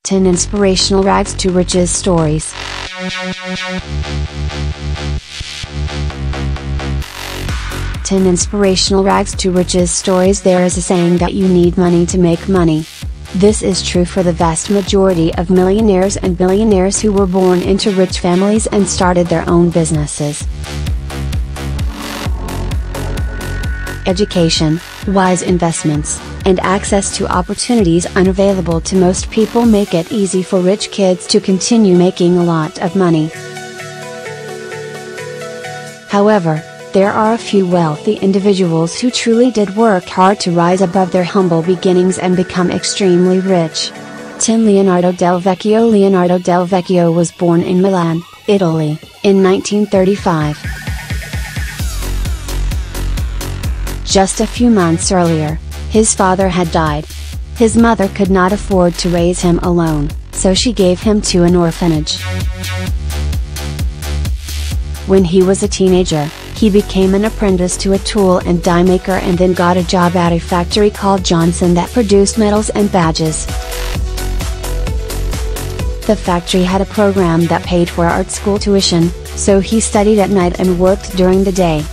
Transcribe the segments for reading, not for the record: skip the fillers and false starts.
10 Inspirational Rags to Riches Stories. Ten Inspirational Rags to Riches Stories. There is a saying that you need money to make money. This is true for the vast majority of millionaires and billionaires who were born into rich families and started their own businesses. Education, wise investments, and access to opportunities unavailable to most people make it easy for rich kids to continue making a lot of money. However, there are a few wealthy individuals who truly did work hard to rise above their humble beginnings and become extremely rich. 10 Leonardo Del Vecchio. Leonardo Del Vecchio was born in Milan, Italy, in 1935. Just a few months earlier, his father had died. His mother could not afford to raise him alone, so she gave him to an orphanage. When he was a teenager, he became an apprentice to a tool and die maker and then got a job at a factory called Johnson that produced medals and badges. The factory had a program that paid for art school tuition, so he studied at night and worked during the day.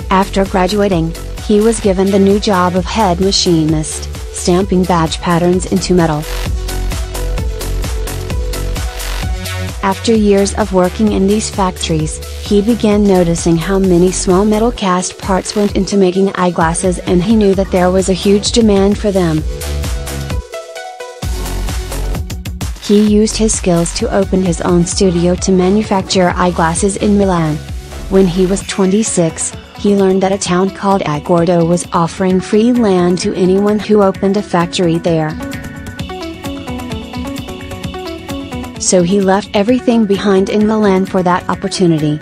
After graduating, he was given the new job of head machinist, stamping badge patterns into metal. After years of working in these factories, he began noticing how many small metal cast parts went into making eyeglasses, and he knew that there was a huge demand for them. He used his skills to open his own studio to manufacture eyeglasses in Milan. When he was 26, he learned that a town called Agordo was offering free land to anyone who opened a factory there. So he left everything behind in Milan for that opportunity.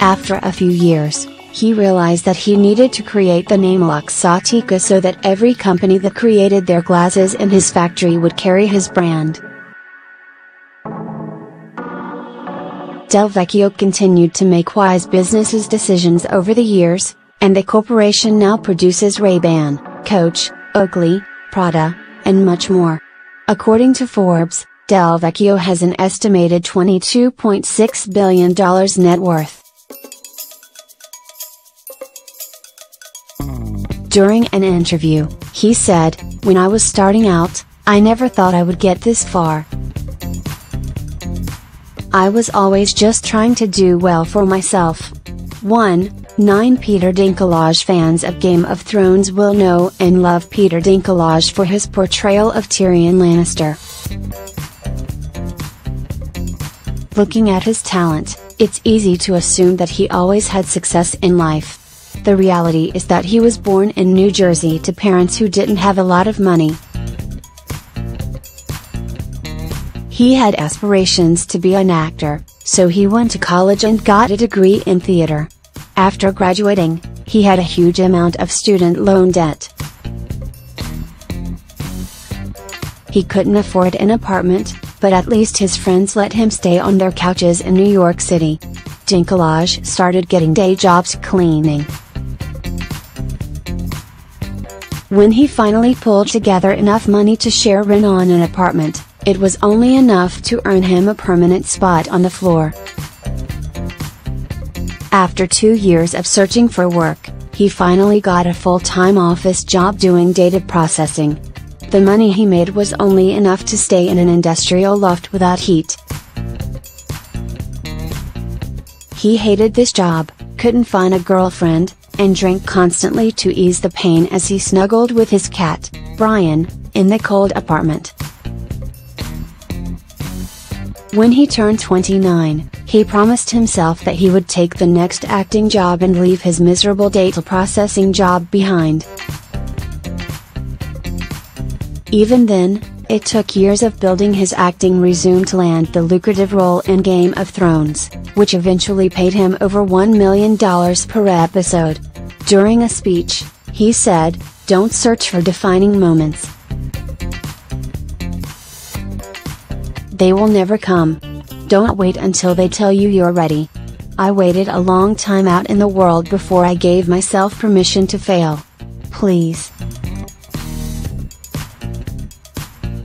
After a few years, he realized that he needed to create the name Luxottica so that every company that created their glasses in his factory would carry his brand. Del Vecchio continued to make wise business decisions over the years, and the corporation now produces Ray-Ban, Coach, Oakley, Prada, and much more. According to Forbes, Del Vecchio has an estimated $22.6 billion net worth. During an interview, he said, "When I was starting out, I never thought I would get this far. I was always just trying to do well for myself." 9 Peter Dinklage. Fans of Game of Thrones will know and love Peter Dinklage for his portrayal of Tyrion Lannister. Looking at his talent, it's easy to assume that he always had success in life. The reality is that he was born in New Jersey to parents who didn't have a lot of money. He had aspirations to be an actor, so he went to college and got a degree in theater. After graduating, he had a huge amount of student loan debt. He couldn't afford an apartment, but at least his friends let him stay on their couches in New York City. Dinklage started getting day jobs cleaning. When he finally pulled together enough money to share rent on an apartment, it was only enough to earn him a permanent spot on the floor. After 2 years of searching for work, he finally got a full-time office job doing data processing. The money he made was only enough to stay in an industrial loft without heat. He hated this job, couldn't find a girlfriend, and drank constantly to ease the pain as he snuggled with his cat, Brian, in the cold apartment. When he turned 29, he promised himself that he would take the next acting job and leave his miserable data processing job behind. Even then, it took years of building his acting resume to land the lucrative role in Game of Thrones, which eventually paid him over $1 million per episode. During a speech, he said, "Don't search for defining moments. They will never come. Don't wait until they tell you you're ready. I waited a long time out in the world before I gave myself permission to fail. Please.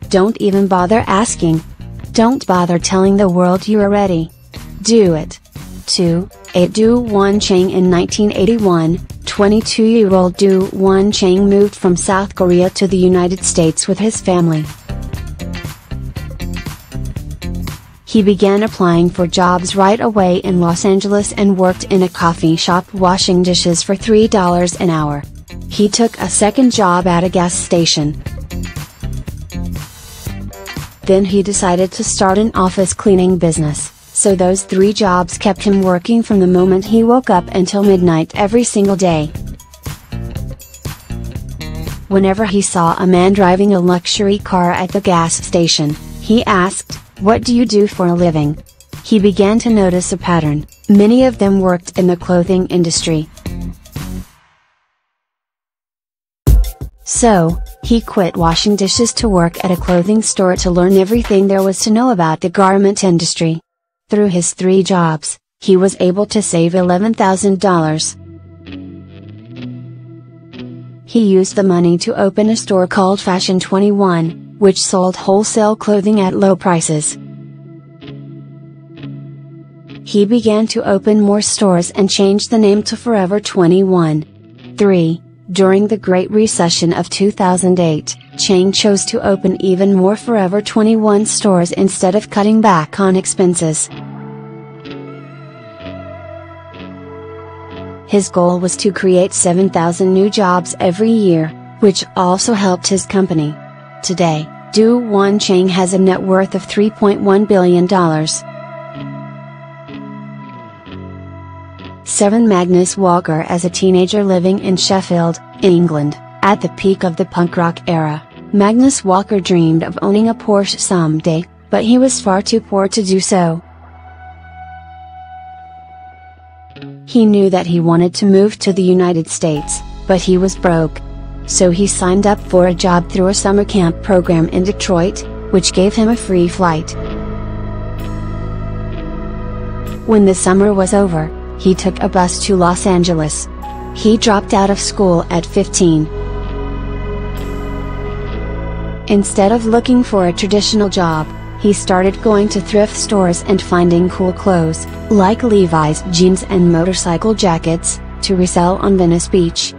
Don't even bother asking. Don't bother telling the world you are ready. Do it. 2. 8. Du Wanchang. In 1981, 22-year-old Du Wanchang moved from South Korea to the United States with his family. He began applying for jobs right away in Los Angeles and worked in a coffee shop washing dishes for $3 an hour. He took a second job at a gas station. Then he decided to start an office cleaning business, so those 3 jobs kept him working from the moment he woke up until midnight every single day. Whenever he saw a man driving a luxury car at the gas station, he asked, "What do you do for a living?" He began to notice a pattern: many of them worked in the clothing industry. So, he quit washing dishes to work at a clothing store to learn everything there was to know about the garment industry. Through his 3 jobs, he was able to save $11,000. He used the money to open a store called Fashion 21, which sold wholesale clothing at low prices. He began to open more stores and changed the name to Forever 21. 3. During the Great Recession of 2008, Chang chose to open even more Forever 21 stores instead of cutting back on expenses. His goal was to create 7,000 new jobs every year, which also helped his company. Today, Du Wanchang has a net worth of $3.1 billion. 7. Magnus Walker. As a teenager living in Sheffield, England, at the peak of the punk rock era, Magnus Walker dreamed of owning a Porsche someday, but he was far too poor to do so. He knew that he wanted to move to the United States, but he was broke. So he signed up for a job through a summer camp program in Detroit, which gave him a free flight. When the summer was over, he took a bus to Los Angeles. He dropped out of school at 15. Instead of looking for a traditional job, he started going to thrift stores and finding cool clothes, like Levi's jeans and motorcycle jackets, to resell on Venice Beach.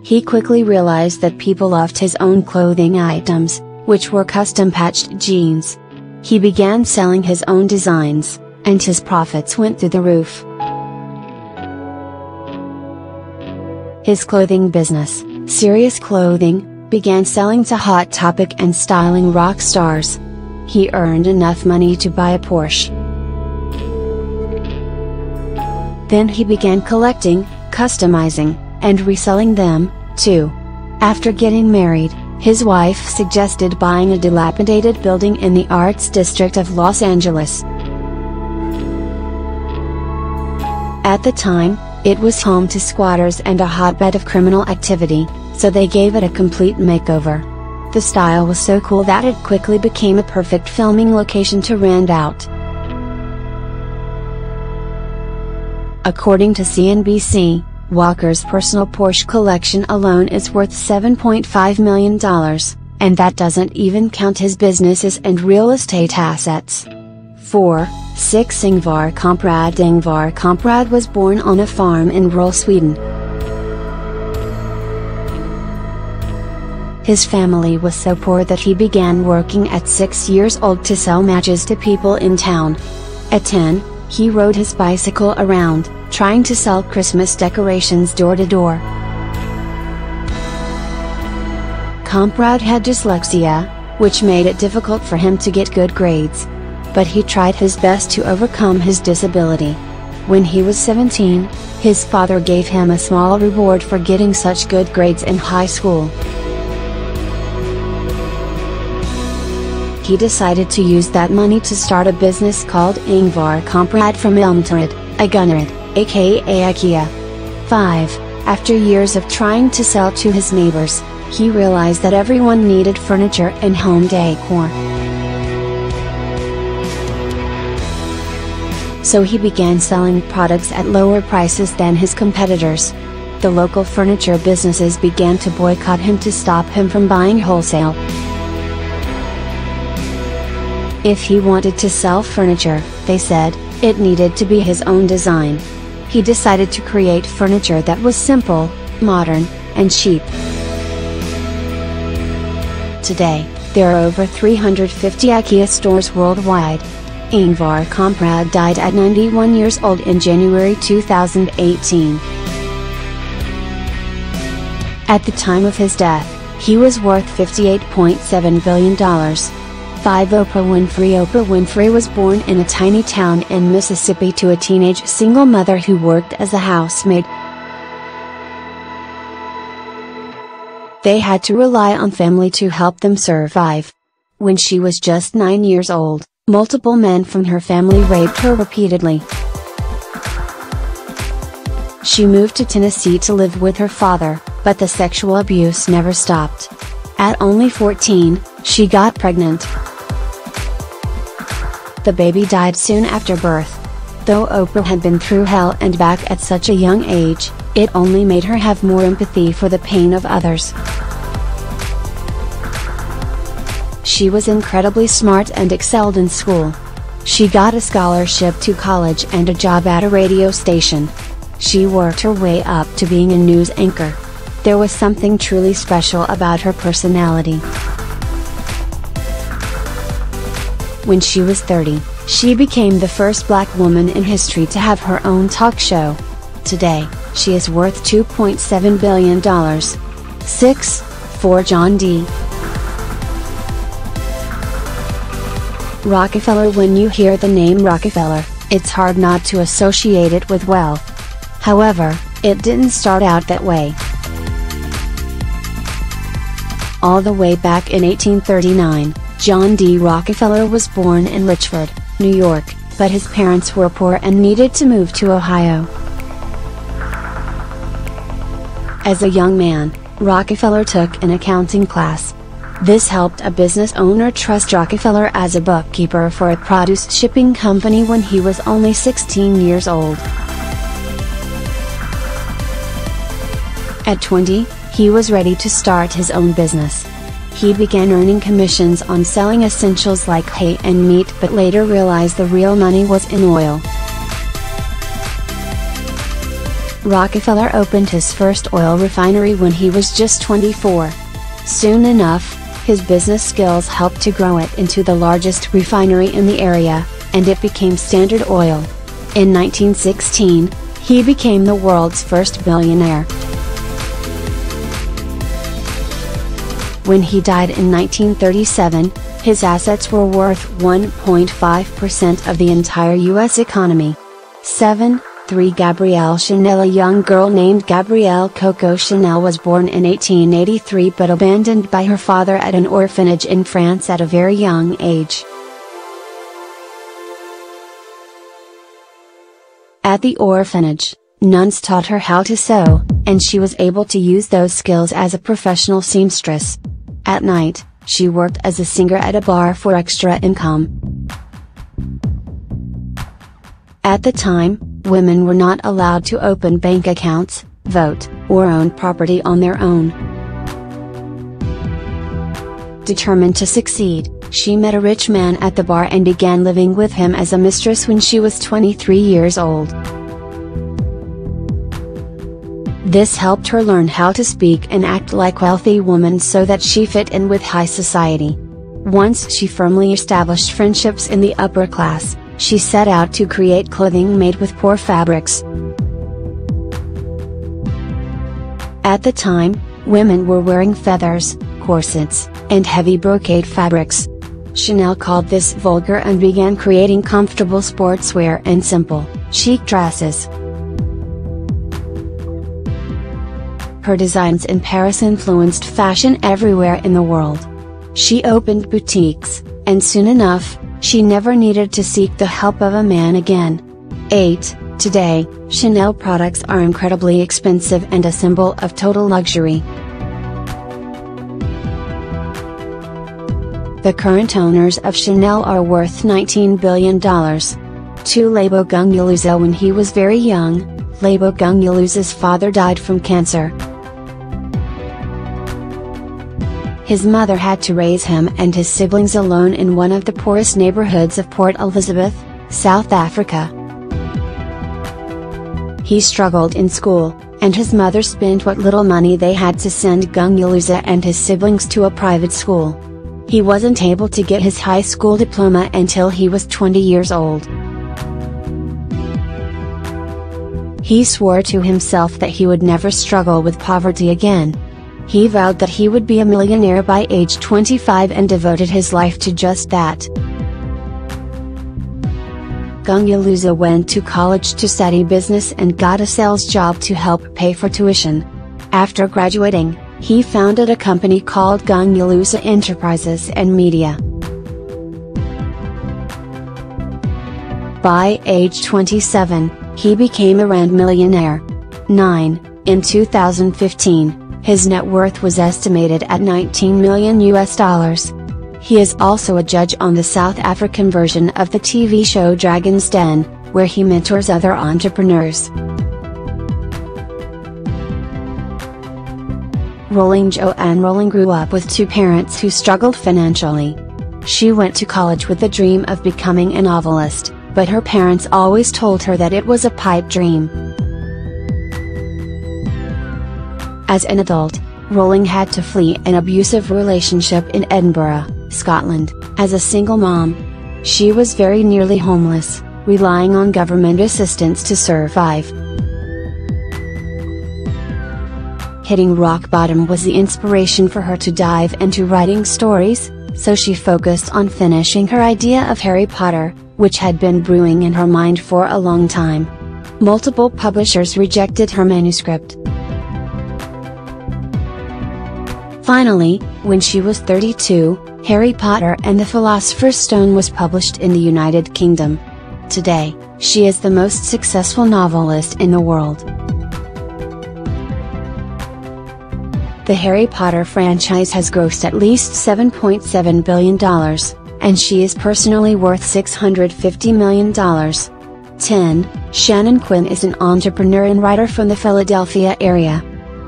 He quickly realized that people loved his own clothing items, which were custom-patched jeans. He began selling his own designs, and his profits went through the roof. His clothing business, Serious Clothing, began selling to Hot Topic and styling rock stars. He earned enough money to buy a Porsche. Then he began collecting, customizing, and reselling them, too. After getting married, his wife suggested buying a dilapidated building in the Arts District of Los Angeles. At the time, it was home to squatters and a hotbed of criminal activity, so they gave it a complete makeover. The style was so cool that it quickly became a perfect filming location to rent out. According to CNBC, Walker's personal Porsche collection alone is worth $7.5 million, and that doesn't even count his businesses and real estate assets. 4. 6. Ingvar Kamprad. Ingvar Kamprad was born on a farm in rural Sweden. His family was so poor that he began working at 6 years old to sell matches to people in town. At 10, he rode his bicycle around, trying to sell Christmas decorations door to door. Kamprad had dyslexia, which made it difficult for him to get good grades. But he tried his best to overcome his disability. When he was 17, his father gave him a small reward for getting such good grades in high school. He decided to use that money to start a business called Ingvar Kamprad from Ilmtaryd, Agunnaryd, aka IKEA. 5. After years of trying to sell to his neighbors, he realized that everyone needed furniture and home decor. So he began selling products at lower prices than his competitors. The local furniture businesses began to boycott him to stop him from buying wholesale. If he wanted to sell furniture, they said, it needed to be his own design. He decided to create furniture that was simple, modern, and cheap. Today, there are over 350 IKEA stores worldwide. Ingvar Kamprad died at 91 years old in January 2018. At the time of his death, he was worth $58.7 billion. 5. Oprah Winfrey. Oprah Winfrey was born in a tiny town in Mississippi to a teenage single mother who worked as a housemaid. They had to rely on family to help them survive. When she was just 9 years old, multiple men from her family raped her repeatedly. She moved to Tennessee to live with her father, but the sexual abuse never stopped. At only 14, she got pregnant. The baby died soon after birth. Though Oprah had been through hell and back at such a young age, it only made her have more empathy for the pain of others. She was incredibly smart and excelled in school. She got a scholarship to college and a job at a radio station. She worked her way up to being a news anchor. There was something truly special about her personality. When she was 30, she became the first black woman in history to have her own talk show. Today, she is worth $2.7 billion. 6. 4. John D. Rockefeller. When you hear the name Rockefeller, it's hard not to associate it with wealth. However, it didn't start out that way. All the way back in 1839, John D. Rockefeller was born in Richford, New York, but his parents were poor and needed to move to Ohio. As a young man, Rockefeller took an accounting class. This helped a business owner trust Rockefeller as a bookkeeper for a produce shipping company when he was only 16 years old. At 20, he was ready to start his own business. He began earning commissions on selling essentials like hay and meat, but later realized the real money was in oil. Rockefeller opened his first oil refinery when he was just 24. Soon enough, his business skills helped to grow it into the largest refinery in the area, and it became Standard Oil. In 1916, he became the world's first billionaire. When he died in 1937, his assets were worth 1.5% of the entire U.S. economy. 7. 3. Gabrielle Chanel. A young girl named Gabrielle Coco Chanel was born in 1883 but abandoned by her father at an orphanage in France at a very young age. At the orphanage, nuns taught her how to sew, and she was able to use those skills as a professional seamstress. At night, she worked as a singer at a bar for extra income. At the time, women were not allowed to open bank accounts, vote, or own property on their own. Determined to succeed, she met a rich man at the bar and began living with him as a mistress when she was 23 years old. This helped her learn how to speak and act like wealthy women so that she fit in with high society. Once she firmly established friendships in the upper class, she set out to create clothing made with poor fabrics. At the time, women were wearing feathers, corsets, and heavy brocade fabrics. Chanel called this vulgar and began creating comfortable sportswear and simple, chic dresses. Her designs in Paris influenced fashion everywhere in the world. She opened boutiques, and soon enough, she never needed to seek the help of a man again. 8. Today, Chanel products are incredibly expensive and a symbol of total luxury. The current owners of Chanel are worth $19 billion. 2. Lebo Gunguluza. When he was very young, Lebo Gunguluza's father died from cancer. His mother had to raise him and his siblings alone in one of the poorest neighborhoods of Port Elizabeth, South Africa. He struggled in school, and his mother spent what little money they had to send Gunguluza and his siblings to a private school. He wasn't able to get his high school diploma until he was 20 years old. He swore to himself that he would never struggle with poverty again. He vowed that he would be a millionaire by age 25 and devoted his life to just that. Gunguluza went to college to study business and got a sales job to help pay for tuition. After graduating, he founded a company called Gunguluza Enterprises and Media. By age 27, he became a rand millionaire. In 2015, his net worth was estimated at $19 million. He is also a judge on the South African version of the TV show Dragon's Den, where he mentors other entrepreneurs. Joanne Rowling grew up with two parents who struggled financially. She went to college with the dream of becoming a novelist, but her parents always told her that it was a pipe dream. As an adult, Rowling had to flee an abusive relationship in Edinburgh, Scotland, as a single mom. She was very nearly homeless, relying on government assistance to survive. Hitting rock bottom was the inspiration for her to dive into writing stories, so she focused on finishing her idea of Harry Potter, which had been brewing in her mind for a long time. Multiple publishers rejected her manuscript. Finally, when she was 32, Harry Potter and the Philosopher's Stone was published in the United Kingdom. Today, she is the most successful novelist in the world. The Harry Potter franchise has grossed at least $7.7 billion, and she is personally worth $650 million. 10. Shannon Quinn is an entrepreneur and writer from the Philadelphia area.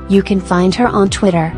You can find her on Twitter